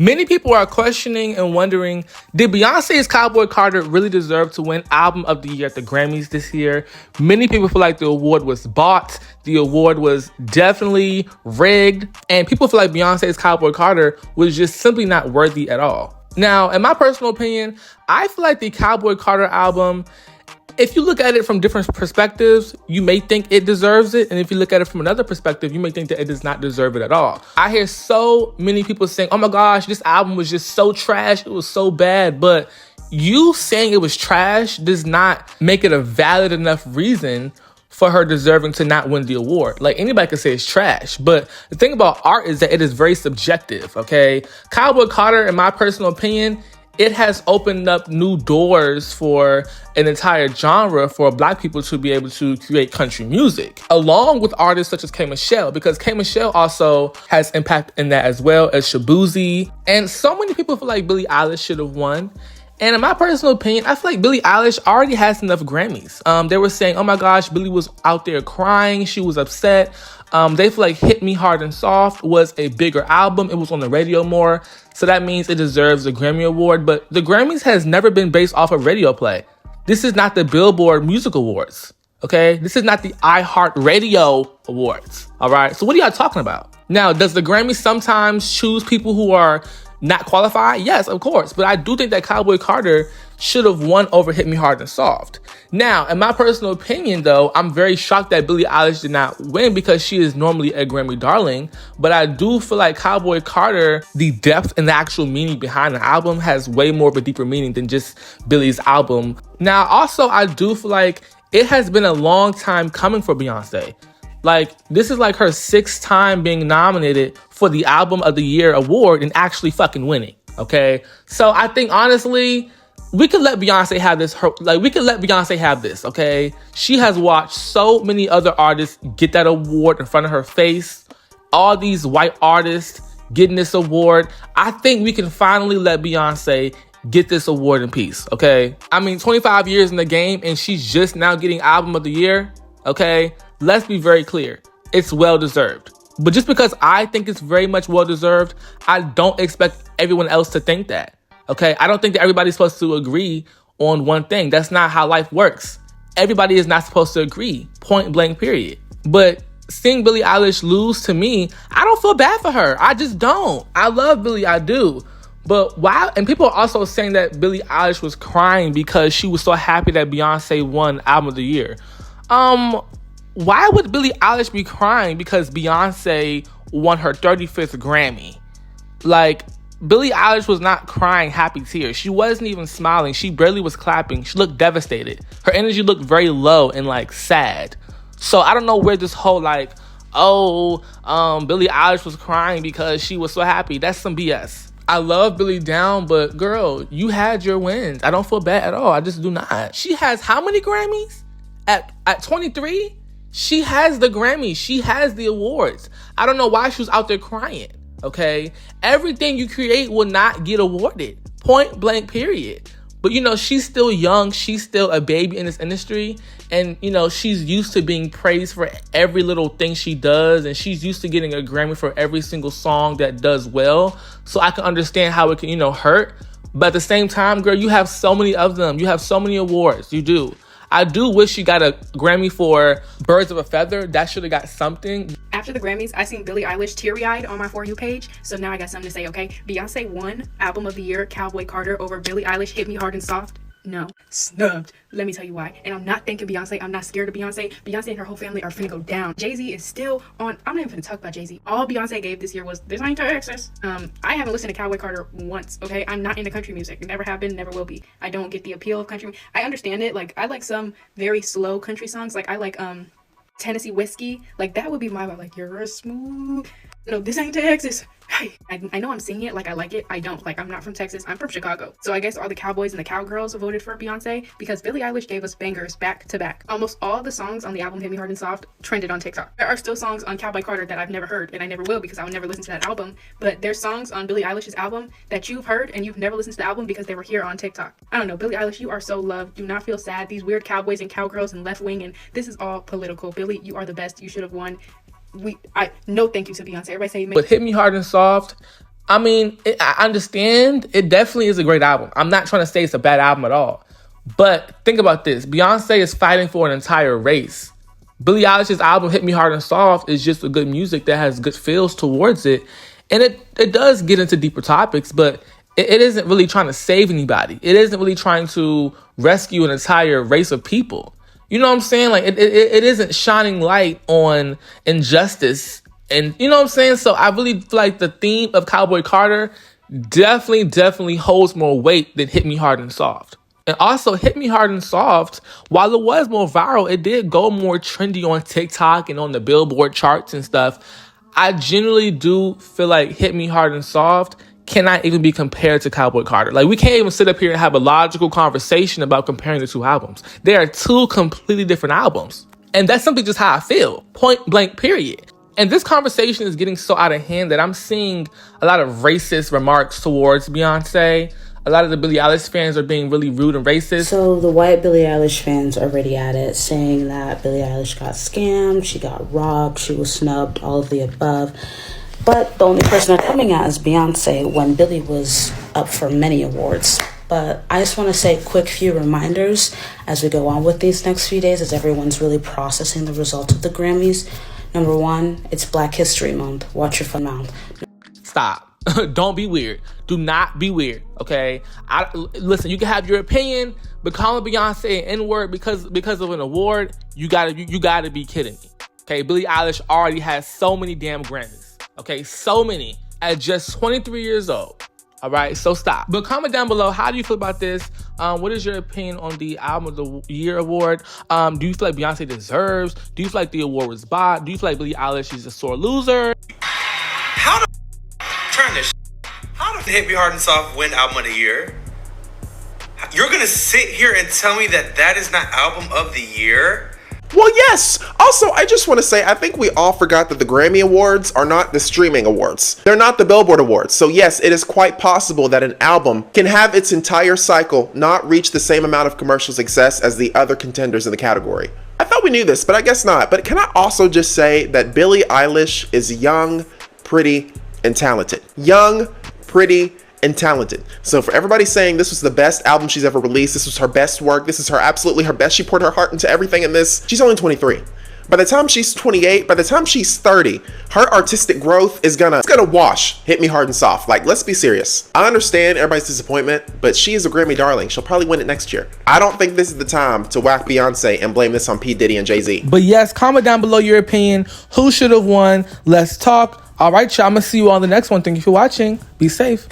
Many people are questioning and wondering, did Beyonce's Cowboy Carter really deserve to win Album of the Year at the Grammys this year? Many people feel like the award was bought. The award was definitely rigged. And people feel like Beyonce's Cowboy Carter was just simply not worthy at all. Now, in my personal opinion, I feel like the Cowboy Carter album, if you look at it from different perspectives, you may think it deserves it. And if you look at it from another perspective, you may think that it does not deserve it at all. I hear so many people saying, oh my gosh, this album was just so trash. It was so bad. But you saying it was trash does not make it a valid enough reason for her deserving to not win the award. Like, anybody can say it's trash, but the thing about art is that it is very subjective, okay? Cowboy Carter, in my personal opinion, it has opened up new doors for an entire genre for Black people to be able to create country music, along with artists such as K. Michelle, because K. Michelle also has impact in that as well as Shabuzi. And so many people feel like Billie Eilish should have won. And in my personal opinion, I feel like Billie Eilish already has enough Grammys. They were saying, oh my gosh, Billie was out there crying. She was upset. They feel like Hit Me Hard and Soft was a bigger album. It was on the radio more. So that means it deserves a Grammy Award. But the Grammys has never been based off of radio play. This is not the Billboard Music Awards, okay? This is not the iHeartRadio Awards, all right? So what are y'all talking about? Now, does the Grammy sometimes choose people who are not qualified? Yes, of course. But I do think that Cowboy Carter should have won over Hit Me Hard and Soft. Now, in my personal opinion, though, I'm very shocked that Billie Eilish did not win because she is normally a Grammy darling. But I do feel like Cowboy Carter, the depth and the actual meaning behind the album has way more of a deeper meaning than just Billie's album. Now, also, I do feel like it has been a long time coming for Beyonce. Like, this is like her 6th time being nominated for the Album of the Year award and actually fucking winning, okay? So I think, honestly, we could let Beyonce have this. We could let Beyonce have this, okay? She has watched so many other artists get that award in front of her face. All these white artists getting this award. I think we can finally let Beyonce get this award in peace, okay? I mean, 25 years in the game and she's just now getting Album of the Year, okay? Let's be very clear. It's well-deserved. But just because I think it's very much well-deserved, I don't expect everyone else to think that, okay? I don't think that everybody's supposed to agree on one thing. That's not how life works. Everybody is not supposed to agree, point blank, period. But seeing Billie Eilish lose, to me, I don't feel bad for her. I just don't. I love Billie, I do. But why? And people are also saying that Billie Eilish was crying because she was so happy that Beyonce won Album of the Year. Why would Billie Eilish be crying because Beyonce won her 35th Grammy? Like, Billie Eilish was not crying happy tears. She wasn't even smiling. She barely was clapping. She looked devastated. Her energy looked very low and, like, sad. So I don't know where this whole, like, Billie Eilish was crying because she was so happy. That's some BS. I love Billie down, but girl, you had your wins. I don't feel bad at all. I just do not. She has how many Grammys? At 23? She has the Grammy. She has the awards. I don't know why she was out there crying, okay? Everything you create will not get awarded. Point blank, period. But, you know, she's still young. She's still a baby in this industry. And, you know, she's used to being praised for every little thing she does. And she's used to getting a Grammy for every single song that does well. So I can understand how it can, you know, hurt. But at the same time, girl, you have so many of them. You have so many awards. You do. I do wish she got a Grammy for Birds of a Feather. That should have got something. After the Grammys, I seen Billie Eilish teary-eyed on my For You page. So now I got something to say, okay? Beyonce won Album of the Year, Cowboy Carter, over Billie Eilish, Hit Me Hard and Soft. No, snubbed. Let me tell you why. And I'm not thanking Beyonce. I'm not scared of Beyonce. Beyonce and her whole family are finna go down. Jay-Z is still on. I'm not even finna talk about Jay-Z. All Beyonce gave this year was This Ain't Texas. I haven't listened to Cowboy Carter once, okay? I'm not into country music. Never have been, never will be. I don't get the appeal of country. I understand it. Like, I like some very slow country songs. Like, I like Tennessee Whiskey. Like, that would be my vibe. Like, you're a smooth. No, this ain't Texas. Hey, I know I'm singing it like I like it. I don't. Like, I'm not from Texas. I'm from Chicago. So I guess all the cowboys and the cowgirls voted for Beyonce because Billie Eilish gave us bangers back to back. Almost all the songs on the album Hit Me Hard and Soft trended on TikTok. There are still songs on Cowboy Carter that I've never heard, and I never will because I would never listen to that album. But there's songs on Billie Eilish's album that you've heard and you've never listened to the album because they were here on TikTok. I don't know. Billie Eilish, you are so loved. Do not feel sad. These weird cowboys and cowgirls and left wing, and this is all political. Billie, you are the best. You should have won. No thank you to Beyonce. Everybody say but Hit Me Hard and Soft, I mean, I understand. It definitely is a great album. I'm not trying to say it's a bad album at all. But think about this. Beyonce is fighting for an entire race. Billie Eilish's album, Hit Me Hard and Soft, is just a good music that has good feels towards it. And it does get into deeper topics, but it isn't really trying to save anybody. It isn't really trying to rescue an entire race of people. You know what I'm saying? Like, it isn't shining light on injustice. And you know what I'm saying? So I really feel like the theme of Cowboy Carter definitely holds more weight than Hit Me Hard and Soft. And also, Hit Me Hard and Soft, while it was more viral, it did go more trendy on TikTok and on the Billboard charts and stuff. I genuinely do feel like Hit Me Hard and Soft cannot even be compared to Cowboy Carter. Like, we can't even sit up here and have a logical conversation about comparing the two albums. They are two completely different albums. And that's simply just how I feel. Point blank, period. And this conversation is getting so out of hand that I'm seeing a lot of racist remarks towards Beyonce. A lot of the Billie Eilish fans are being really rude and racist. So the white Billie Eilish fans are already at it, saying that Billie Eilish got scammed, she got robbed, she was snubbed, all of the above. But the only person they're coming at is Beyonce, when Billie was up for many awards. But I just want to say quick few reminders as we go on with these next few days, as everyone's really processing the results of the Grammys. Number one, it's Black History Month. Watch your fun mouth. Stop. Don't be weird. Do not be weird, okay? Listen, you can have your opinion, but calling Beyonce an N-word because of an award, you gotta be kidding me. Okay, Billie Eilish already has so many damn Grammys. Okay, so many at just 23 years old. All right, so stop. But comment down below, how do you feel about this? What is your opinion on the Album of the Year award? Do you feel like Beyonce deserves? Do you feel like the award was bought? Do you feel like Billie Eilish is a sore loser? How the turn this? How did Hit Me Hard and Soft win Album of the Year? You're gonna sit here and tell me that that is not Album of the Year? Well, yes. Also, I just want to say, I think we all forgot that the Grammy Awards are not the streaming awards. They're not the Billboard Awards. So yes, it is quite possible that an album can have its entire cycle not reach the same amount of commercial success as the other contenders in the category. I thought we knew this, but I guess not. But can I also just say that Billie Eilish is young, pretty, and talented. Young, pretty, and talented. So for everybody saying this was the best album she's ever released, this was her best work, this is absolutely her best, she poured her heart into everything in this, she's only 23. By the time she's 28, by the time she's 30, her artistic growth is gonna wash Hit Me Hard and Soft. Like, let's be serious. I understand everybody's disappointment, but she is a Grammy darling. She'll probably win it next year. I don't think this is the time to whack Beyonce and blame this on P. Diddy and Jay-Z. But yes, comment down below your opinion. Who should have won? Let's talk. All right, y'all. I'm gonna see you on the next one. Thank you for watching. Be safe.